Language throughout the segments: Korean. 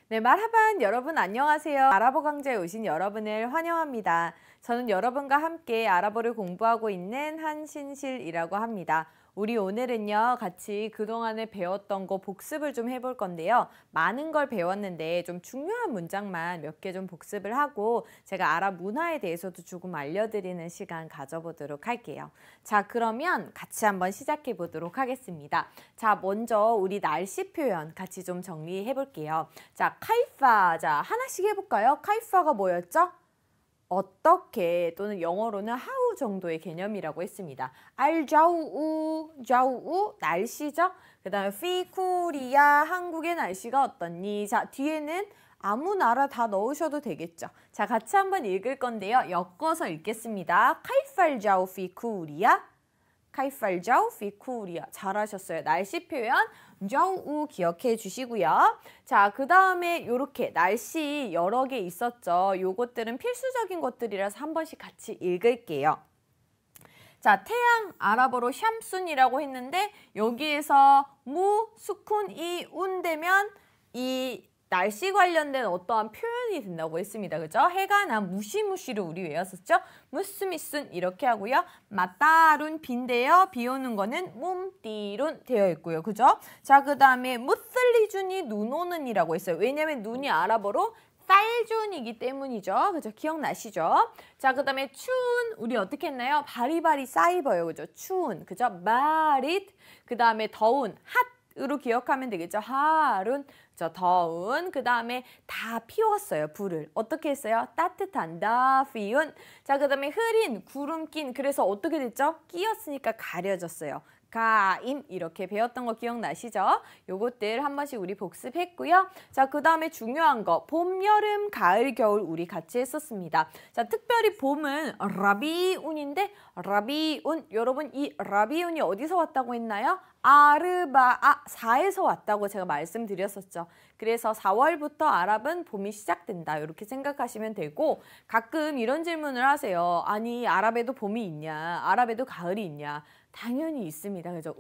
네, 말하반 여러분 안녕하세요. 아랍어 강좌에 오신 여러분을 환영합니다. 저는 여러분과 함께 아랍어를 공부하고 있는 한신실이라고 합니다. 우리 오늘은요, 같이 그동안에 배웠던 거 복습을 좀 해볼 건데요. 많은 걸 배웠는데 좀 중요한 문장만 몇 개 좀 복습을 하고 제가 아랍 문화에 대해서도 조금 알려드리는 시간 가져보도록 할게요. 자, 그러면 같이 한번 시작해 보도록 하겠습니다. 자, 먼저 우리 날씨 표현 같이 좀 정리해 볼게요. 자, 카이파. 자, 하나씩 해볼까요? 카이파가 뭐였죠? 어떻게 또는 영어로는 how 정도의 개념이라고 했습니다. 좌우 날씨죠. 그 다음에 피 코리아 한국의 날씨가 어떻니? 자, 뒤에는 아무 나라 다 넣으셔도 되겠죠. 자, 같이 한번 읽을 건데요. 엮어서 읽겠습니다. 카이팔 좌우 피 코리아 카이팔 좌우 피 코리아. 잘하셨어요. 날씨 표현 좌우 기억해 주시고요. 자, 그 다음에 이렇게 날씨 여러 개 있었죠. 요것들은 필수적인 것들이라서 한 번씩 같이 읽을게요. 자, 태양 아랍어로 샴순이라고 했는데 여기에서 무, 수쿤, 이, 운 되면 이 날씨 관련된 어떠한 표현이 된다고 했습니다. 그죠? 해가 난 무시무시를 우리 외웠었죠? 무스미순 이렇게 하고요. 마따룬 빈데요. 비 오는 거는 뭉띠룬 되어 있고요. 그죠? 자, 그 다음에 무슬리준이 눈 오는 이라고 했어요. 왜냐면 눈이 아랍어로 쌀준이기 때문이죠. 그죠? 기억나시죠? 자, 그 다음에 추운 우리 어떻게 했나요? 바리바리 사이버요. 그죠? 추운. 그죠? 마릿. 그 다음에 더운 핫으로 기억하면 되겠죠? 하룬. 저 더운. 그 다음에 다 피웠어요. 불을. 어떻게 했어요? 따뜻한 다피운. 자, 그 다음에 흐린 구름 낀. 그래서 어떻게 됐죠? 끼었으니까 가려졌어요. 가임 이렇게 배웠던 거 기억나시죠? 요것들 한 번씩 우리 복습했고요. 자, 그 다음에 중요한 거 봄, 여름, 가을, 겨울 우리 같이 했었습니다. 자, 특별히 봄은 라비운인데 라비운 여러분 이 라비운이 어디서 왔다고 했나요? 아르바아사에서 왔다고 제가 말씀드렸었죠. 그래서 4월부터 아랍은 봄이 시작된다 이렇게 생각하시면 되고 가끔 이런 질문을 하세요. 아니 아랍에도 봄이 있냐? 아랍에도 가을이 있냐? 당연히 있습니다. 그죠?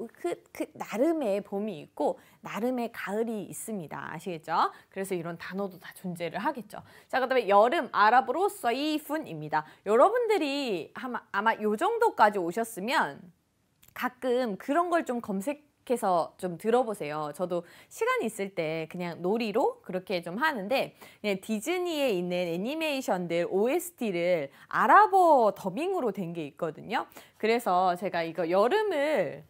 나름의 봄이 있고 나름의 가을이 있습니다. 아시겠죠? 그래서 이런 단어도 다 존재를 하겠죠. 자, 그 다음에 여름 아랍어로 서이푼입니다. 여러분들이 아마 요 정도까지 오셨으면 가끔 그런 걸 좀 검색해서 좀 들어보세요. 저도 시간 있을 때 그냥 놀이로 그렇게 좀 하는데 그냥 디즈니에 있는 애니메이션들 OST를 아랍어 더빙으로 된 게 있거든요. 그래서 제가 이거 여름을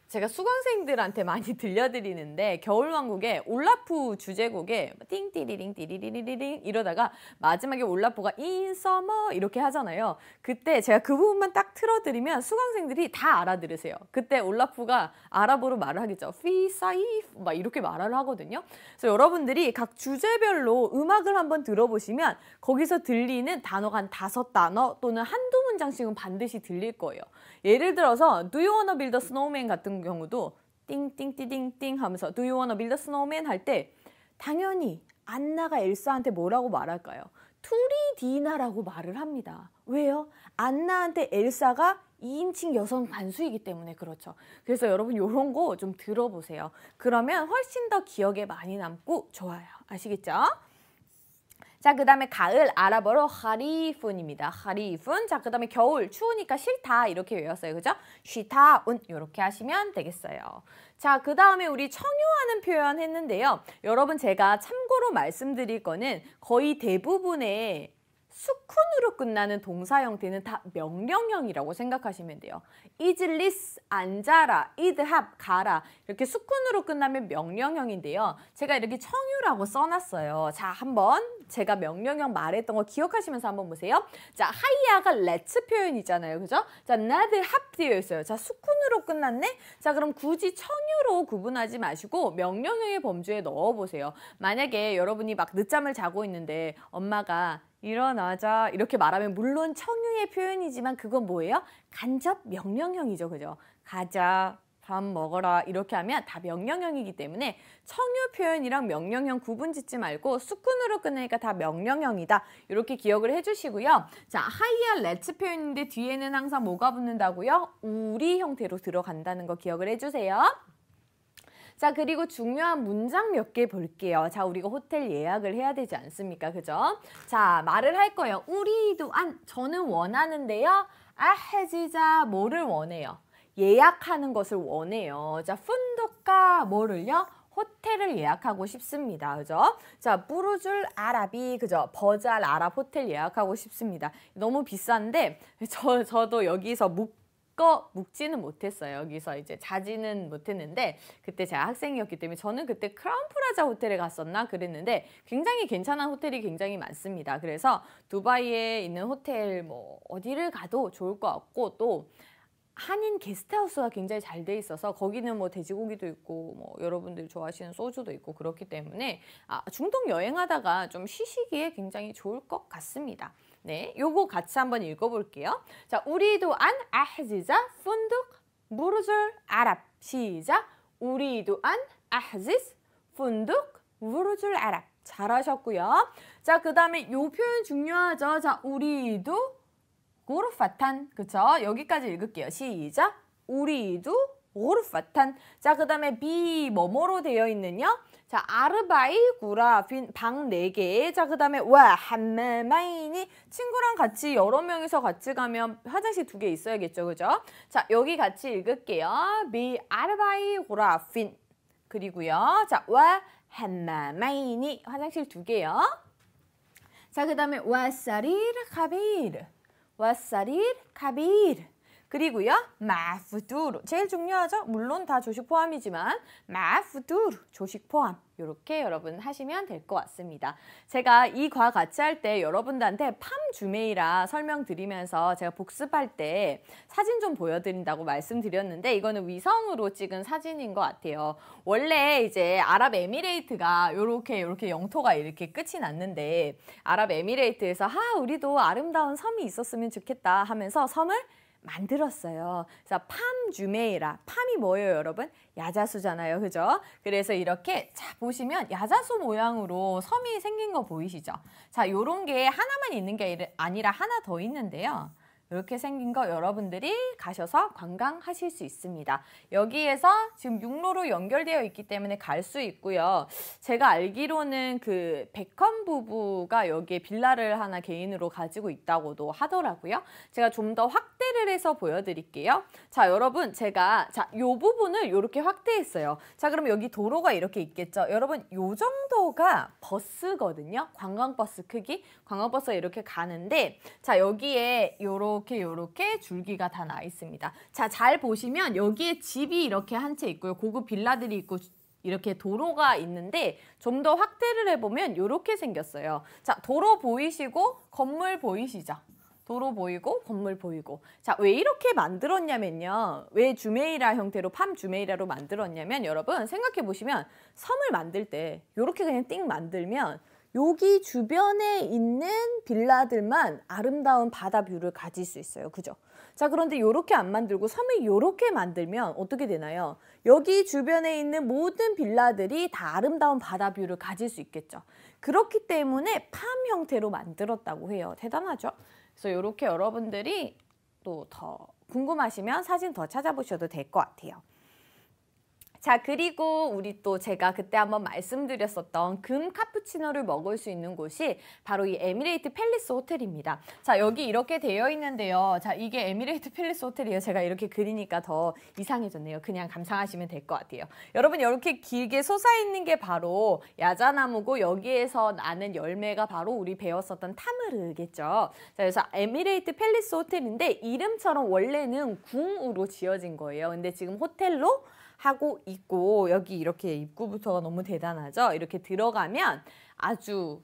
제가 수강생들한테 많이 들려드리는데 겨울왕국의 올라프 주제곡에 띵띠리링 띠리리리링 이러다가 마지막에 올라프가 in summer 이렇게 하잖아요. 그때 제가 그 부분만 딱 틀어드리면 수강생들이 다 알아들으세요. 그때 올라프가 아랍어로 말을 하겠죠. fi saif 막 이렇게 말을 하거든요. 그래서 여러분들이 각 주제별로 음악을 한번 들어보시면 거기서 들리는 단어가 한 5단어 또는 한두 문장씩은 반드시 들릴 거예요. 예를 들어서 Do you wanna build a snowman 같은 경우도 띵띵띠띵띵 하면서 Do you wanna build a snowman 할 때 당연히 안나가 엘사한테 뭐라고 말할까요? 투리디나라고 말을 합니다. 왜요? 안나한테 엘사가 2인칭 여성 단수이기 때문에 그렇죠. 그래서 여러분 이런 거 좀 들어보세요. 그러면 훨씬 더 기억에 많이 남고 좋아요. 아시겠죠? 자, 그 다음에 가을 아랍어로 하리푼입니다. 하리푼. 자, 그 다음에 겨울 추우니까 싫다 이렇게 외웠어요. 그죠? 쉬타운 이렇게 하시면 되겠어요. 자, 그 다음에 우리 청유하는 표현 했는데요. 여러분 제가 참고로 말씀드릴 거는 거의 대부분의 수쿤으로 끝나는 동사 형태는 다 명령형이라고 생각하시면 돼요. 이즐리스, 앉아라, 이드합, 가라 이렇게 수쿤으로 끝나면 명령형인데요. 제가 이렇게 청유라고 써놨어요. 자, 한번 제가 명령형 말했던 거 기억하시면서 한번 보세요. 자, 하이야가 let's 표현이잖아요. 그죠? 자, 나드 합 되어 있어요. 자, 수쿤으로 끝났네? 자, 그럼 굳이 청유로 구분하지 마시고 명령형의 범주에 넣어보세요. 만약에 여러분이 막 늦잠을 자고 있는데 엄마가 일어나자 이렇게 말하면 물론 청유의 표현이지만 그건 뭐예요? 간접 명령형이죠. 그죠? 가자, 밥 먹어라 이렇게 하면 다 명령형이기 때문에 청유 표현이랑 명령형 구분 짓지 말고 수쿤으로 끝내니까 다 명령형이다. 이렇게 기억을 해주시고요. 자, 하이야 let's 표현인데 뒤에는 항상 뭐가 붙는다고요? 우리 형태로 들어간다는 거 기억을 해주세요. 자, 그리고 중요한 문장 몇 개 볼게요. 자, 우리가 호텔 예약을 해야 되지 않습니까? 그죠? 자, 말을 할 거예요. 우리도 저는 원하는데요. 아헤지자 뭐를 원해요? 예약하는 것을 원해요. 자, 푼두까 뭐를요? 호텔을 예약하고 싶습니다. 그죠? 자, 부르줄 아랍이 그죠? 버잘 아랍 호텔 예약하고 싶습니다. 너무 비싼데 저도 여기서 묵지는 못했어요. 여기서 이제 자지는 못했는데 그때 제가 학생이었기 때문에 저는 그때 크라운 프라자 호텔에 갔었나 그랬는데 굉장히 괜찮은 호텔이 굉장히 많습니다. 그래서 두바이에 있는 호텔 뭐 어디를 가도 좋을 것 같고 또 한인 게스트하우스가 굉장히 잘 돼 있어서 거기는 뭐 돼지고기도 있고 뭐 여러분들이 좋아하시는 소주도 있고 그렇기 때문에 중동 여행하다가 좀 쉬시기에 굉장히 좋을 것 같습니다. 네, 요거 같이 한번 읽어볼게요. 자, 우리도 안 아흐지자 푼둑 부르줄 아랍. 시작. 우리도 안 아흐지스 푼둑 부르줄 아랍. 잘하셨고요. 자, 그 다음에 요 표현 중요하죠. 자, 우리도 고르파탄. 그쵸? 여기까지 읽을게요. 시작. 우리도 고르파탄. 자, 그 다음에 비 뭐뭐로 되어 있느냐? 자, 아르바이 구라 방 4개. 자, 그 다음에 와 함마마이니 친구랑 같이 여러 명이서 같이 가면 화장실 2개 있어야겠죠. 그죠? 자, 여기 같이 읽을게요. 비 아르바이 구라 핀. 그리고요. 자, 와 함마마이니 화장실 2개요. 자, 그 다음에 와사리르 카비르. 와사리르 카비르. 그리고요. 마푸두르. 제일 중요하죠? 물론 다 조식 포함이지만 마푸두르. 조식 포함. 이렇게 여러분 하시면 될 것 같습니다. 제가 이 과 같이 할 때 여러분들한테 팜 주메이라 설명드리면서 제가 복습할 때 사진 좀 보여드린다고 말씀드렸는데 이거는 위성으로 찍은 사진인 것 같아요. 원래 이제 아랍에미레이트가 이렇게 영토가 이렇게 끝이 났는데 아랍에미레이트에서 우리도 아름다운 섬이 있었으면 좋겠다 하면서 섬을 만들었어요. 그래서 팜 주메이라. 팜이 뭐예요, 여러분? 야자수잖아요. 그죠? 그래서 이렇게 자 보시면 야자수 모양으로 섬이 생긴 거 보이시죠? 자, 요런 게 하나만 있는 게 아니라 하나 더 있는데요. 이렇게 생긴 거 여러분들이 가셔서 관광하실 수 있습니다. 여기에서 지금 육로로 연결되어 있기 때문에 갈 수 있고요. 제가 알기로는 그 베컴 부부가 여기에 빌라를 하나 개인으로 가지고 있다고도 하더라고요. 제가 좀 더 확대를 해서 보여드릴게요. 자, 여러분 제가 요 부분을 이렇게 확대했어요. 자, 그럼 여기 도로가 이렇게 있겠죠. 여러분 요 정도가 버스거든요. 관광버스 크기. 관광버스가 이렇게 가는데 자, 여기에 요렇게 줄기가 다 나 있습니다. 자, 잘 보시면 여기에 집이 이렇게 한 채 있고요. 고급 빌라들이 있고 이렇게 도로가 있는데 좀 더 확대를 해보면 이렇게 생겼어요. 자, 도로 보이시고 건물 보이시죠? 도로 보이고 건물 보이고. 자, 왜 이렇게 만들었냐면요. 왜 주메이라 형태로 팜 주메이라로 만들었냐면 여러분 생각해 보시면 섬을 만들 때 이렇게 그냥 띵 만들면 여기 주변에 있는 빌라들만 아름다운 바다 뷰를 가질 수 있어요. 그죠? 자, 그런데 이렇게 안 만들고 섬을 이렇게 만들면 어떻게 되나요? 여기 주변에 있는 모든 빌라들이 다 아름다운 바다 뷰를 가질 수 있겠죠. 그렇기 때문에 팜 형태로 만들었다고 해요. 대단하죠? 그래서 이렇게 여러분들이 또 더 궁금하시면 사진 더 찾아보셔도 될 것 같아요. 자, 그리고 우리 또 제가 그때 한번 말씀드렸었던 금 카푸치노를 먹을 수 있는 곳이 바로 이 에미레이트 팰리스 호텔입니다. 자, 여기 이렇게 되어 있는데요. 자, 이게 에미레이트 팰리스 호텔이에요. 제가 이렇게 그리니까 더 이상해졌네요. 그냥 감상하시면 될 것 같아요. 여러분 이렇게 길게 솟아있는 게 바로 야자나무고 여기에서 나는 열매가 바로 우리 배웠었던 타무르겠죠. 자, 그래서 에미레이트 팰리스 호텔인데 이름처럼 원래는 궁으로 지어진 거예요. 근데 지금 호텔로 하고 있고 여기 이렇게 입구부터가 너무 대단하죠. 이렇게 들어가면 아주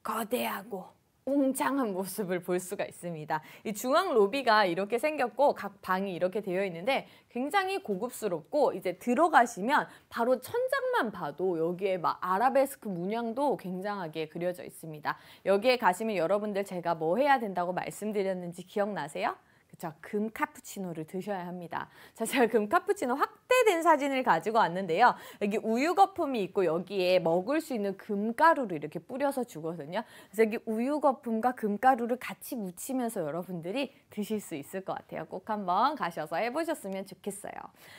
거대하고 웅장한 모습을 볼 수가 있습니다. 이 중앙 로비가 이렇게 생겼고 각 방이 이렇게 되어 있는데 굉장히 고급스럽고 이제 들어가시면 바로 천장만 봐도 여기에 막 아라베스크 문양도 굉장하게 그려져 있습니다. 여기에 가시면 여러분들 제가 뭐 해야 된다고 말씀드렸는지 기억나세요? 그쵸? 금 카푸치노를 드셔야 합니다. 자, 제가 금 카푸치노 확대된 사진을 가지고 왔는데요. 여기 우유 거품이 있고 여기에 먹을 수 있는 금가루를 이렇게 뿌려서 주거든요. 그래서 여기 우유 거품과 금가루를 같이 묻히면서 여러분들이 드실 수 있을 것 같아요. 꼭 한번 가셔서 해보셨으면 좋겠어요.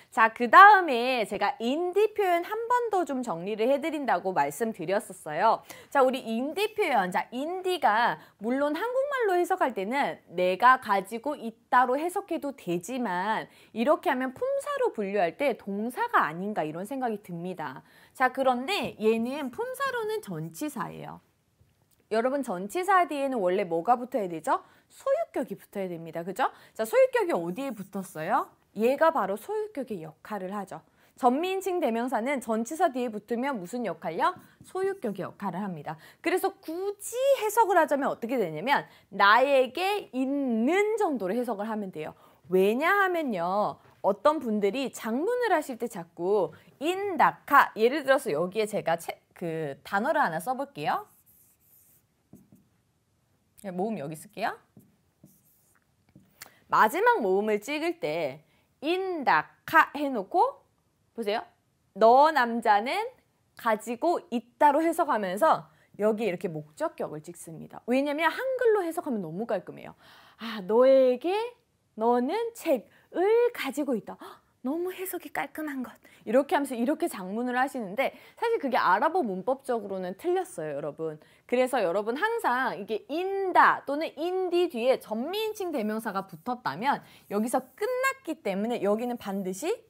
자, 그 다음에 제가 인디 표현 한 번 더 좀 정리를 해드린다고 말씀드렸었어요. 자, 우리 인디 표현. 자, 인디가 물론 한국말로 해석할 때는 내가 가지고 있다로 해석해도 되지만 이렇게 하면 품사로 분류할 때 동사가 아닌가 이런 생각이 듭니다. 자, 그런데 얘는 품사로는 전치사예요. 여러분 전치사 뒤에는 원래 뭐가 붙어야 되죠? 소유격이 붙어야 됩니다. 그죠? 자, 소유격이 어디에 붙었어요? 얘가 바로 소유격의 역할을 하죠. 전미인칭 대명사는 전치사 뒤에 붙으면 무슨 역할요? 소유격의 역할을 합니다. 그래서 굳이 해석을 하자면 어떻게 되냐면 나에게 있는 정도로 해석을 하면 돼요. 왜냐하면요. 어떤 분들이 장문을 하실 때 자꾸 인다카 예를 들어서 여기에 제가 그 단어를 하나 써볼게요. 모음 여기 쓸게요. 마지막 모음을 찍을 때 인다카 해놓고 보세요. 너 남자는 가지고 있다로 해석하면서 여기 이렇게 목적격을 찍습니다. 왜냐면 한글로 해석하면 너무 깔끔해요. 아, 너는 책을 가지고 있다. 헉, 너무 해석이 깔끔한 것. 이렇게 하면서 이렇게 장문을 하시는데 사실 그게 아랍어 문법적으로는 틀렸어요, 여러분. 그래서 여러분 항상 이게 인다 또는 인디 뒤에 전미인칭 대명사가 붙었다면 여기서 끝났기 때문에 여기는 반드시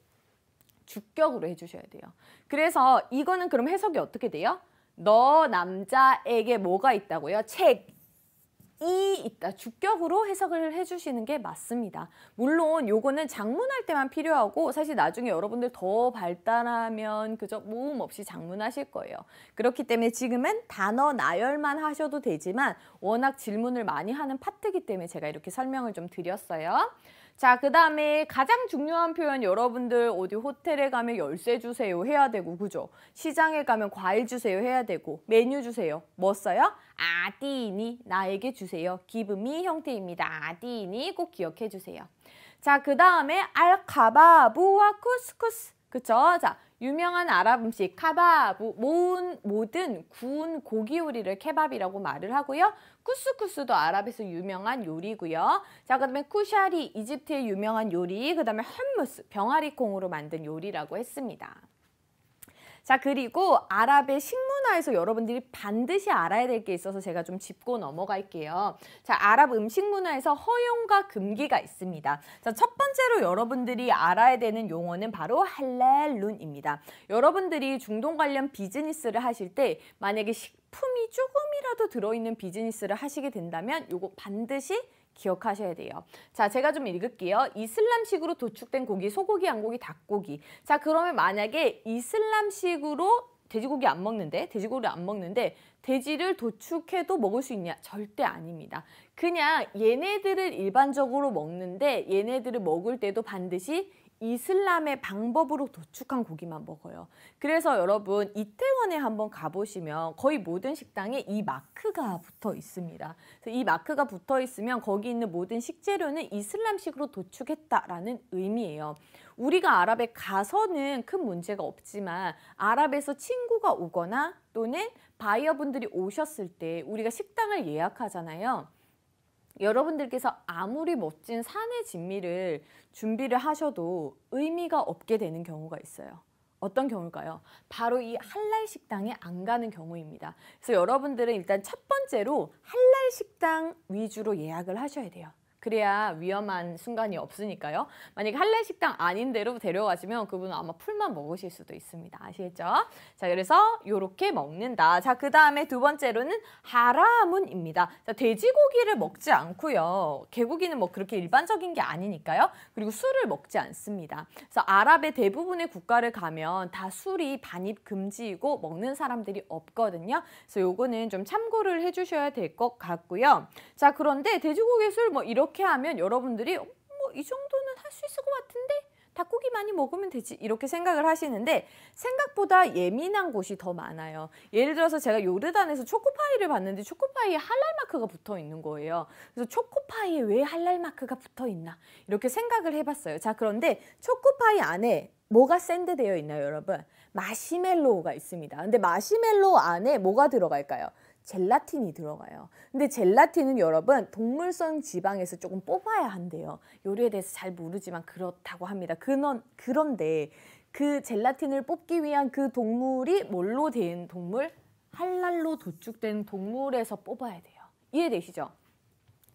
주격으로 해주셔야 돼요. 그래서 이거는 그럼 해석이 어떻게 돼요? 너 남자에게 뭐가 있다고요? 책이 있다. 주격으로 해석을 해주시는 게 맞습니다. 물론 요거는 장문할 때만 필요하고 사실 나중에 여러분들 더 발달하면 그저 모음 없이 장문하실 거예요. 그렇기 때문에 지금은 단어 나열만 하셔도 되지만 워낙 질문을 많이 하는 파트이기 때문에 제가 이렇게 설명을 좀 드렸어요. 자, 그 다음에 가장 중요한 표현 여러분들 어디 호텔에 가면 열쇠 주세요 해야 되고 그죠? 시장에 가면 과일 주세요 해야 되고 메뉴 주세요. 뭐 써요? 아디니 나에게 주세요. give me 형태입니다. 아디니 꼭 기억해 주세요. 자, 그 다음에 알카바부와 쿠스쿠스 그쵸? 자, 유명한 아랍 음식 카바부 모든 구운 고기 요리를 케밥이라고 말을 하고요. 쿠스쿠스도 아랍에서 유명한 요리고요. 자, 그다음에 쿠샤리 이집트의 유명한 요리, 그다음에 험무스 병아리 콩으로 만든 요리라고 했습니다. 자, 그리고 아랍의 식문화에서 여러분들이 반드시 알아야 될 게 있어서 제가 좀 짚고 넘어갈게요. 자, 아랍 음식 문화에서 허용과 금기가 있습니다. 자, 첫 번째로 여러분들이 알아야 되는 용어는 바로 할랄룬입니다. 여러분들이 중동 관련 비즈니스를 하실 때 만약에 식품이 조금이라도 들어있는 비즈니스를 하시게 된다면 요거 반드시 기억하셔야 돼요. 자, 제가 좀 읽을게요. 이슬람식으로 도축된 고기, 소고기, 양고기, 닭고기. 자, 그러면 만약에 이슬람식으로 돼지고기를 안 먹는데 돼지를 도축해도 먹을 수 있냐? 절대 아닙니다. 그냥 얘네들을 일반적으로 먹는데 얘네들을 먹을 때도 반드시 이슬람의 방법으로 도축한 고기만 먹어요. 그래서 여러분 이태원에 한번 가보시면 거의 모든 식당에 이 마크가 붙어 있습니다. 그래서 이 마크가 붙어 있으면 거기 있는 모든 식재료는 이슬람식으로 도축했다라는 의미예요. 우리가 아랍에 가서는 큰 문제가 없지만 아랍에서 친구가 오거나 또는 바이어분들이 오셨을 때 우리가 식당을 예약하잖아요. 여러분들께서 아무리 멋진 산의 진미를 준비를 하셔도 의미가 없게 되는 경우가 있어요. 어떤 경우일까요? 바로 이 할랄 식당에 안 가는 경우입니다. 그래서 여러분들은 일단 첫 번째로 할랄 식당 위주로 예약을 하셔야 돼요. 그래야 위험한 순간이 없으니까요. 만약에 할랄 식당 아닌 데로 데려가시면 그분은 아마 풀만 먹으실 수도 있습니다. 아시겠죠? 자, 그래서 요렇게 먹는다. 자, 그 다음에 두 번째로는 하라문입니다. 자, 돼지고기를 먹지 않고요. 개고기는 뭐 그렇게 일반적인 게 아니니까요. 그리고 술을 먹지 않습니다. 그래서 아랍의 대부분의 국가를 가면 다 술이 반입 금지이고 먹는 사람들이 없거든요. 그래서 요거는 좀 참고를 해주셔야 될 것 같고요. 자, 그런데 돼지고기 술 뭐 이렇게 하면 여러분들이 뭐 이 정도는 할 수 있을 것 같은데? 닭고기 많이 먹으면 되지 이렇게 생각을 하시는데 생각보다 예민한 곳이 더 많아요. 예를 들어서 제가 요르단에서 초코파이를 봤는데 초코파이에 할랄 마크가 붙어 있는 거예요. 그래서 초코파이에 왜 할랄 마크가 붙어 있나 이렇게 생각을 해봤어요. 자, 그런데 초코파이 안에 뭐가 샌드되어 있나요, 여러분? 마시멜로우가 있습니다. 근데 마시멜로우 안에 뭐가 들어갈까요? 젤라틴이 들어가요. 근데 젤라틴은 여러분 동물성 지방에서 조금 뽑아야 한대요. 요리에 대해서 잘 모르지만 그렇다고 합니다. 그런데 그 젤라틴을 뽑기 위한 그 동물이 뭘로 된 동물? 할랄로 도축된 동물에서 뽑아야 돼요. 이해되시죠?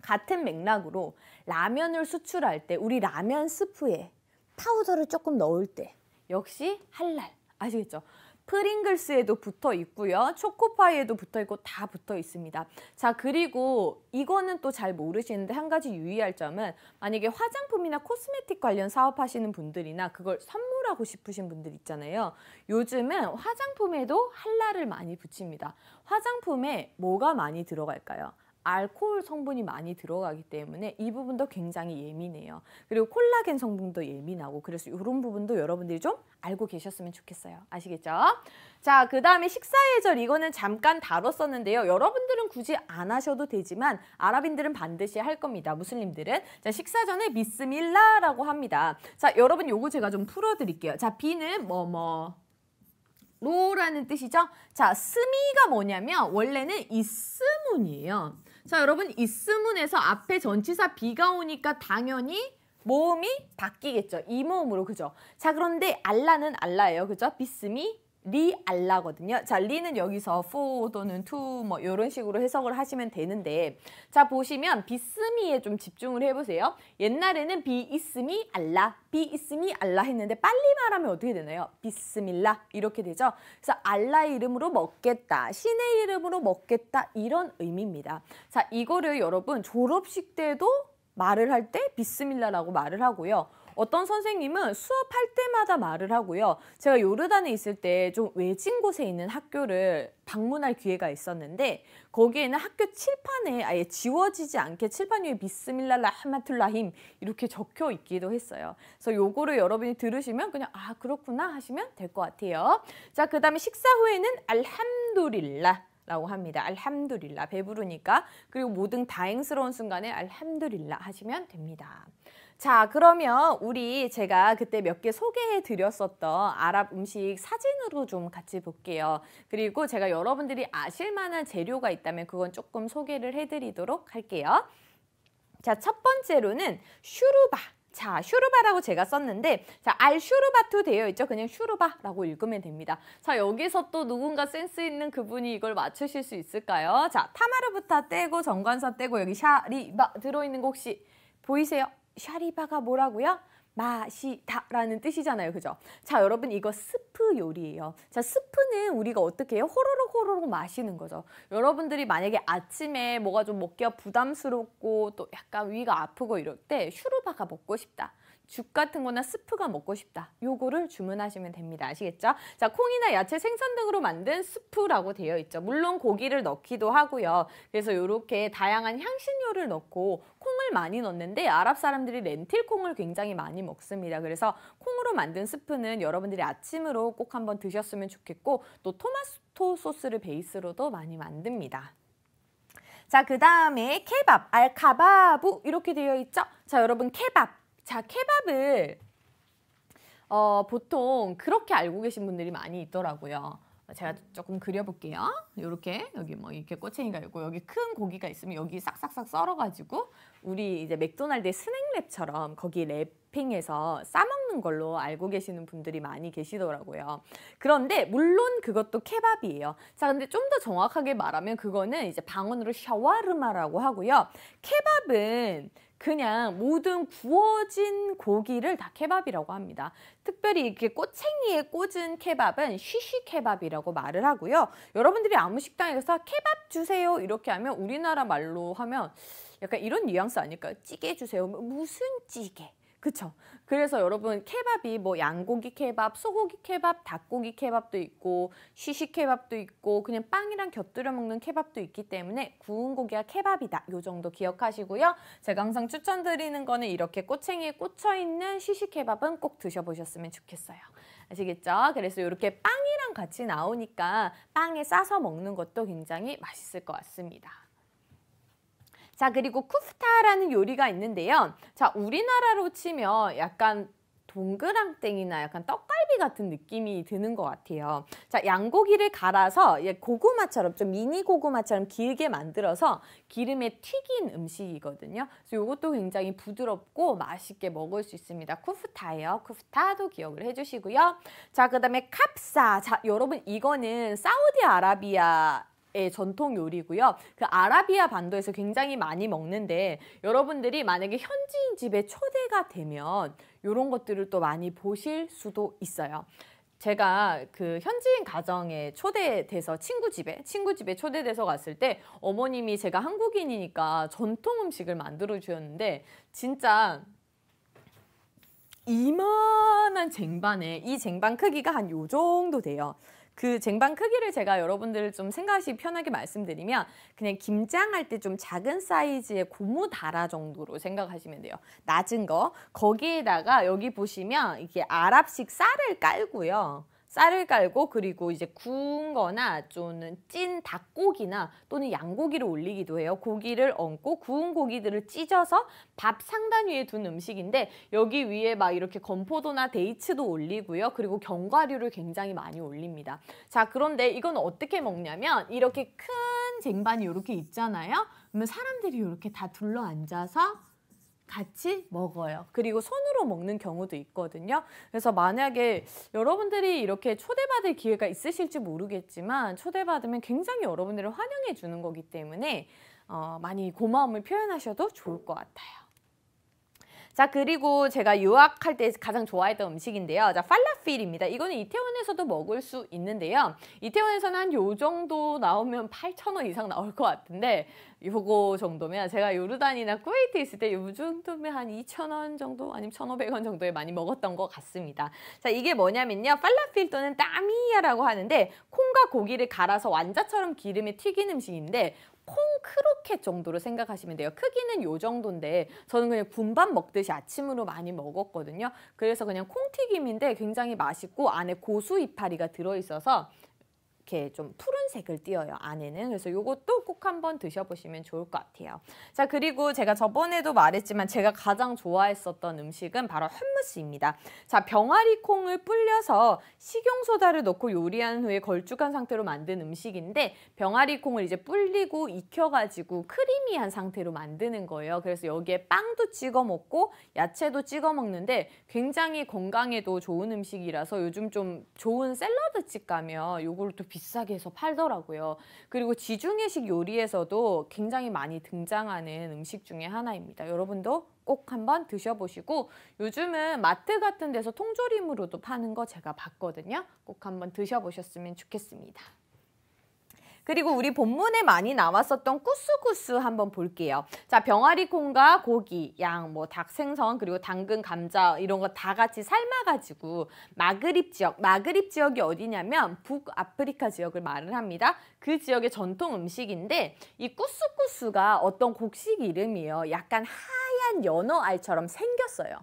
같은 맥락으로 라면을 수출할 때 우리 라면 스프에 파우더를 조금 넣을 때 역시 할랄. 아시겠죠? 프링글스에도 붙어 있고요. 초코파이에도 붙어 있고 다 붙어 있습니다. 자, 그리고 이거는 또 잘 모르시는데 한 가지 유의할 점은 만약에 화장품이나 코스메틱 관련 사업하시는 분들이나 그걸 선물하고 싶으신 분들 있잖아요. 요즘은 화장품에도 할랄을 많이 붙입니다. 화장품에 뭐가 많이 들어갈까요? 알코올 성분이 많이 들어가기 때문에 이 부분도 굉장히 예민해요. 그리고 콜라겐 성분도 예민하고 그래서 이런 부분도 여러분들이 좀 알고 계셨으면 좋겠어요. 아시겠죠? 자, 그 다음에 식사의 절 이거는 잠깐 다뤘었는데요. 여러분들은 굳이 안 하셔도 되지만 아랍인들은 반드시 할 겁니다. 무슬림들은. 자, 식사 전에 비스밀라라고 합니다. 자, 여러분 요거 제가 좀 풀어드릴게요. 자, 비는 로라는 뜻이죠? 자, 스미가 뭐냐면 원래는 이스문이에요. 자, 여러분 이스문에서 앞에 전치사 비가 오니까 당연히 모음이 바뀌겠죠. 이 모음으로, 그죠? 자, 그런데 알라는 알라예요. 그죠? 비스미 리 알라거든요. 자, 리는 여기서 for 또는 to 뭐 이런 식으로 해석을 하시면 되는데 자, 보시면 비스미에 좀 집중을 해보세요. 옛날에는 비 이스미 알라, 비 이스미 알라 했는데 빨리 말하면 어떻게 되나요? 비스밀라 이렇게 되죠. 그래서 알라의 이름으로 먹겠다, 신의 이름으로 먹겠다 이런 의미입니다. 자, 이거를 여러분 졸업식 때도 말을 할 때 비스밀라라고 말을 하고요. 어떤 선생님은 수업할 때마다 말을 하고요. 제가 요르단에 있을 때 좀 외진 곳에 있는 학교를 방문할 기회가 있었는데 거기에는 학교 칠판에 아예 지워지지 않게 칠판 위에 비스밀라 라흐마툴라힘 이렇게 적혀 있기도 했어요. 그래서 요거를 여러분이 들으시면 그냥 아 그렇구나 하시면 될 것 같아요. 자, 그 다음에 식사 후에는 알함두릴라 라고 합니다. 알함두릴라, 배부르니까. 그리고 모든 다행스러운 순간에 알함두릴라 하시면 됩니다. 자, 그러면 제가 그때 몇 개 소개해 드렸었던 아랍 음식 사진으로 좀 같이 볼게요. 그리고 제가 여러분들이 아실 만한 재료가 있다면 그건 조금 소개를 해 드리도록 할게요. 자, 첫 번째로는 슈루바. 자, 슈루바라고 제가 썼는데 자, 알슈루바투 되어 있죠. 그냥 슈루바라고 읽으면 됩니다. 자, 여기서 또 누군가 센스 있는 그분이 이걸 맞추실 수 있을까요? 자, 타마르부타 떼고 정관사 떼고 여기 샤리바 들어있는 거 혹시 보이세요? 샤리바가 뭐라고요? 마시다라는 뜻이잖아요. 그죠? 자, 여러분 이거 스프 요리예요. 자, 스프는 우리가 어떻게 해요? 호로록 마시는 거죠. 여러분들이 만약에 아침에 뭐가 좀 먹기가 부담스럽고 또 약간 위가 아프고 이럴 때 슈루바가 먹고 싶다. 죽 같은 거나 스프가 먹고 싶다. 요거를 주문하시면 됩니다. 아시겠죠? 자, 콩이나 야채, 생선 등으로 만든 스프라고 되어 있죠. 물론 고기를 넣기도 하고요. 그래서 이렇게 다양한 향신료를 넣고 콩을 많이 넣는데 아랍 사람들이 렌틸 콩을 굉장히 많이 먹습니다. 그래서 콩으로 만든 스프는 여러분들이 아침으로 꼭 한번 드셨으면 좋겠고 또 토마토 소스를 베이스로도 많이 만듭니다. 자, 그 다음에 케밥, 알카바부 이렇게 되어 있죠? 자, 여러분 케밥. 자, 케밥을 보통 그렇게 알고 계신 분들이 많이 있더라고요. 제가 조금 그려볼게요. 이렇게 여기 뭐 이렇게 꼬챙이가 있고 여기 큰 고기가 있으면 여기 싹싹싹 썰어가지고 우리 이제 맥도날드의 스낵랩처럼 거기 랩핑해서 싸먹는 걸로 알고 계시는 분들이 많이 계시더라고요. 그런데 물론 그것도 케밥이에요. 자, 근데 좀 더 정확하게 말하면 그거는 이제 방언으로 샤와르마라고 하고요. 케밥은 그냥 모든 구워진 고기를 다 케밥이라고 합니다. 특별히 이렇게 꼬챙이에 꽂은 케밥은 쉬쉬 케밥이라고 말을 하고요. 여러분들이 아무 식당에 가서 케밥 주세요 이렇게 하면 우리나라 말로 하면 약간 이런 뉘앙스 아닐까요? 찌개 주세요. 무슨 찌개? 그쵸? 그래서 여러분 케밥이 뭐 양고기 케밥, 소고기 케밥, 닭고기 케밥도 있고 시식 케밥도 있고 그냥 빵이랑 곁들여 먹는 케밥도 있기 때문에 구운 고기가 케밥이다. 요 정도 기억하시고요. 제가 항상 추천드리는 거는 이렇게 꼬챙이에 꽂혀있는 시식 케밥은 꼭 드셔보셨으면 좋겠어요. 아시겠죠? 그래서 이렇게 빵이랑 같이 나오니까 빵에 싸서 먹는 것도 굉장히 맛있을 것 같습니다. 자, 그리고 쿠프타라는 요리가 있는데요. 자, 우리나라로 치면 약간 동그랑땡이나 약간 떡갈비 같은 느낌이 드는 것 같아요. 자, 양고기를 갈아서 고구마처럼 좀 미니 고구마처럼 길게 만들어서 기름에 튀긴 음식이거든요. 그래서 이것도 굉장히 부드럽고 맛있게 먹을 수 있습니다. 쿠프타예요. 쿠프타도 기억을 해주시고요. 자, 그다음에 캅사. 자, 여러분 이거는 사우디아라비아 의 전통 요리고요. 그 아라비아 반도에서 굉장히 많이 먹는데 여러분들이 만약에 현지인 집에 초대가 되면 이런 것들을 또 많이 보실 수도 있어요. 제가 그 현지인 가정에 초대돼서 친구 집에 초대돼서 갔을 때 어머님이 제가 한국인이니까 전통 음식을 만들어 주셨는데 진짜 이만한 쟁반에 이 쟁반 크기가 한 요 정도 돼요. 그 쟁반 크기를 제가 여러분들 좀 생각하시기 편하게 말씀드리면 그냥 김장할 때 좀 작은 사이즈의 고무다라 정도로 생각하시면 돼요. 낮은 거. 거기에다가 여기 보시면 이게 아랍식 쌀을 깔고요. 쌀을 깔고 그리고 이제 구운 거나 또는 찐 닭고기나 또는 양고기를 올리기도 해요. 고기를 얹고 구운 고기들을 찢어서 밥 상단 위에 둔 음식인데 여기 위에 막 이렇게 건포도나 데이츠도 올리고요. 그리고 견과류를 굉장히 많이 올립니다. 자, 그런데 이건 어떻게 먹냐면 이렇게 큰 쟁반이 이렇게 있잖아요. 그러면 사람들이 이렇게 다 둘러 앉아서 같이 먹어요. 그리고 손으로 먹는 경우도 있거든요. 그래서 만약에 여러분들이 이렇게 초대받을 기회가 있으실지 모르겠지만 초대받으면 굉장히 여러분들을 환영해 주는 거기 때문에 많이 고마움을 표현하셔도 좋을 것 같아요. 자, 그리고 제가 유학할 때 가장 좋아했던 음식인데요. 자, 팔라필입니다. 이거는 이태원에서도 먹을 수 있는데요. 이태원에서는 한 요 정도 나오면 8,000원 이상 나올 것 같은데 요거 정도면 제가 요르단이나 쿠웨이트 있을 때 요 정도면 한 2,000원 정도 아니면 1,500원 정도에 많이 먹었던 것 같습니다. 자, 이게 뭐냐면요. 팔라필 또는 따미야라고 하는데 콩과 고기를 갈아서 완자처럼 기름에 튀긴 음식인데 콩 크로켓 정도로 생각하시면 돼요. 크기는 요 정도인데 저는 그냥 군밥 먹듯이 아침으로 많이 먹었거든요. 그래서 그냥 콩튀김인데 굉장히 맛있고 안에 고수 이파리가 들어있어서 이렇게 좀 푸른색을 띄어요, 안에는. 그래서 이것도 꼭 한번 드셔보시면 좋을 것 같아요. 자, 그리고 제가 저번에도 말했지만 제가 가장 좋아했었던 음식은 바로 hummus입니다. 자, 병아리 콩을 불려서 식용소다를 넣고 요리한 후에 걸쭉한 상태로 만든 음식인데 병아리 콩을 이제 불리고 익혀가지고 크리미한 상태로 만드는 거예요. 그래서 여기에 빵도 찍어 먹고 야채도 찍어 먹는데 굉장히 건강에도 좋은 음식이라서 요즘 좀 좋은 샐러드집 가면 요걸 또 비싸게 해서 팔더라고요. 그리고 지중해식 요리에서도 굉장히 많이 등장하는 음식 중에 하나입니다. 여러분도 꼭 한번 드셔보시고 요즘은 마트 같은 데서 통조림으로도 파는 거 제가 봤거든요. 꼭 한번 드셔보셨으면 좋겠습니다. 그리고 우리 본문에 많이 나왔었던 쿠스쿠스 한번 볼게요. 자, 병아리 콩과 고기, 양, 뭐 닭, 생선, 그리고 당근, 감자 이런 거 다 같이 삶아가지고 마그립 지역이 어디냐면 북아프리카 지역을 말을 합니다. 그 지역의 전통 음식인데 이 쿠스쿠스가 어떤 곡식 이름이에요. 약간 하얀 연어알처럼 생겼어요.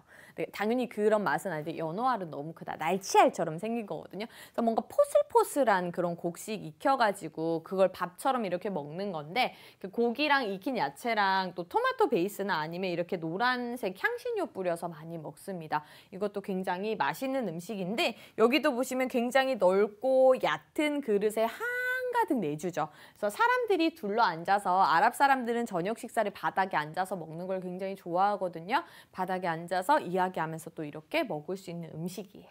당연히 그런 맛은 아닌데 연어알은 너무 크다. 날치알처럼 생긴 거거든요. 그래서 뭔가 포슬포슬한 그런 곡식 익혀가지고 그걸 밥처럼 이렇게 먹는 건데 그 고기랑 익힌 야채랑 또 토마토 베이스나 아니면 이렇게 노란색 향신료 뿌려서 많이 먹습니다. 이것도 굉장히 맛있는 음식인데 여기도 보시면 굉장히 넓고 얕은 그릇에 한가득 내주죠. 그래서 사람들이 둘러 앉아서 아랍 사람들은 저녁 식사를 바닥에 앉아서 먹는 걸 굉장히 좋아하거든요. 바닥에 앉아서 이야기하면서 또 이렇게 먹을 수 있는 음식이에요.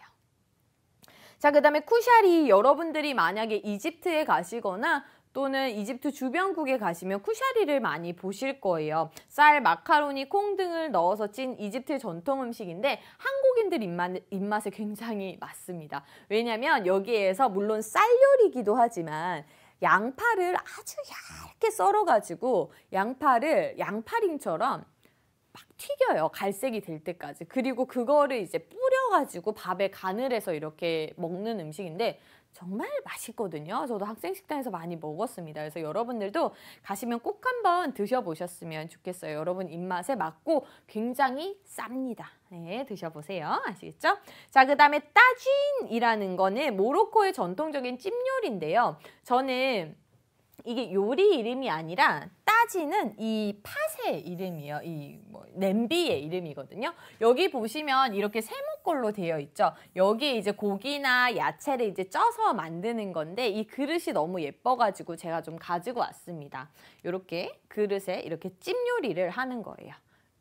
자, 그 다음에 쿠샤리. 여러분들이 만약에 이집트에 가시거나 또는 이집트 주변국에 가시면 쿠샤리를 많이 보실 거예요. 쌀, 마카로니, 콩 등을 넣어서 찐 이집트의 전통 음식인데 한국인들 입맛에 굉장히 맞습니다. 왜냐면 여기에서 물론 쌀 요리이기도 하지만 양파를 아주 얇게 썰어가지고 양파를 양파링처럼 막 튀겨요. 갈색이 될 때까지. 그리고 그거를 이제 뿌려가지고 밥에 간을 해서 이렇게 먹는 음식인데 정말 맛있거든요. 저도 학생 식당에서 많이 먹었습니다. 그래서 여러분들도 가시면 꼭 한번 드셔보셨으면 좋겠어요. 여러분 입맛에 맞고 굉장히 쌉니다. 네, 드셔보세요. 아시겠죠? 자, 그 다음에 따진이라는 거는 모로코의 전통적인 찜 요리인데요. 저는 이게 요리 이름이 아니라 따지는 이 팥의 이름이에요. 이 냄비의 이름이거든요. 여기 보시면 이렇게 세모꼴로 되어 있죠. 여기에 이제 고기나 야채를 이제 쪄서 만드는 건데 이 그릇이 너무 예뻐가지고 제가 좀 가지고 왔습니다. 이렇게 그릇에 이렇게 찜 요리를 하는 거예요.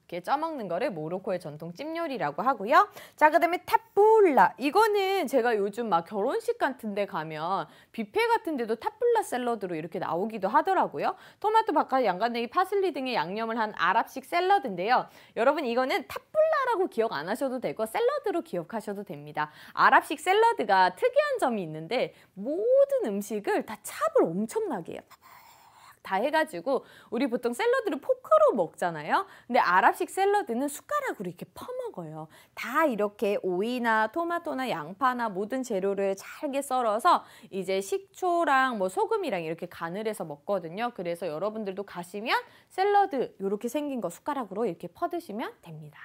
이렇게 쪄먹는 거를 모로코의 전통 찜 요리라고 하고요. 자, 그 다음에 타뿔라. 이거는 제가 요즘 막 결혼식 같은 데 가면 뷔페 같은 데도 타뿔라 샐러드로 이렇게 나오기도 하더라고요. 토마토, 바카지, 양간장이, 파슬리 등의 양념을 한 아랍식 샐러드인데요. 여러분 이거는 타뿔라라고 기억 안 하셔도 되고 샐러드로 기억하셔도 됩니다. 아랍식 샐러드가 특이한 점이 있는데 모든 음식을 다 찹을 엄청나게 해요. 다 해가지고 우리 보통 샐러드를 포크로 먹잖아요. 근데 아랍식 샐러드는 숟가락으로 이렇게 퍼먹어요. 다 이렇게 오이나 토마토나 양파나 모든 재료를 잘게 썰어서 이제 식초랑 뭐 소금이랑 이렇게 간을 해서 먹거든요. 그래서 여러분들도 가시면 샐러드 이렇게 생긴 거 숟가락으로 이렇게 퍼드시면 됩니다.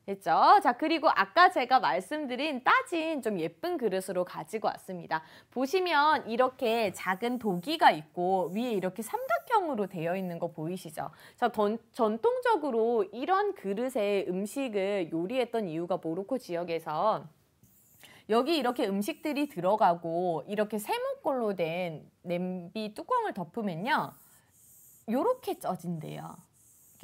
됐죠? 자, 그리고 아까 제가 말씀드린 따진 좀 예쁜 그릇으로 가지고 왔습니다. 보시면 이렇게 작은 도기가 있고 위에 이렇게 삼각형으로 되어 있는 거 보이시죠? 자, 전통적으로 이런 그릇에 음식을 요리했던 이유가 모로코 지역에서 여기 이렇게 음식들이 들어가고 이렇게 세모꼴로 된 냄비 뚜껑을 덮으면요. 요렇게 쪄진대요.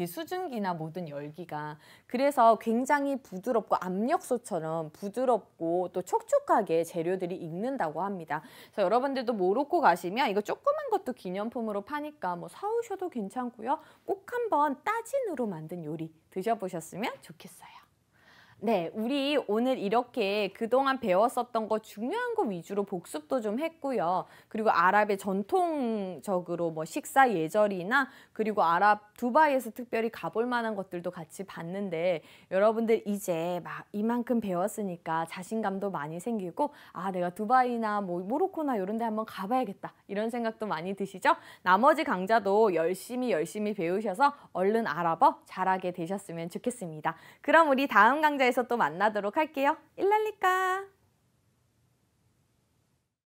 수증기나 모든 열기가. 그래서 굉장히 부드럽고 압력솥처럼 부드럽고 또 촉촉하게 재료들이 익는다고 합니다. 그래서 여러분들도 모로코 가시면 이거 조그만 것도 기념품으로 파니까 뭐 사오셔도 괜찮고요. 꼭 한번 따진으로 만든 요리 드셔보셨으면 좋겠어요. 네, 우리 오늘 이렇게 그동안 배웠었던 거 중요한 거 위주로 복습도 좀 했고요. 그리고 아랍의 전통적으로 뭐 식사 예절이나 그리고 아랍 두바이에서 특별히 가볼 만한 것들도 같이 봤는데 여러분들 이제 막 이만큼 배웠으니까 자신감도 많이 생기고 아, 내가 두바이나 뭐 모로코나 이런 데 한번 가봐야겠다 이런 생각도 많이 드시죠? 나머지 강좌도 열심히 배우셔서 얼른 아랍어 잘하게 되셨으면 좋겠습니다. 그럼 우리 다음 강좌에서 또 만나도록 할게요. 일랄리까.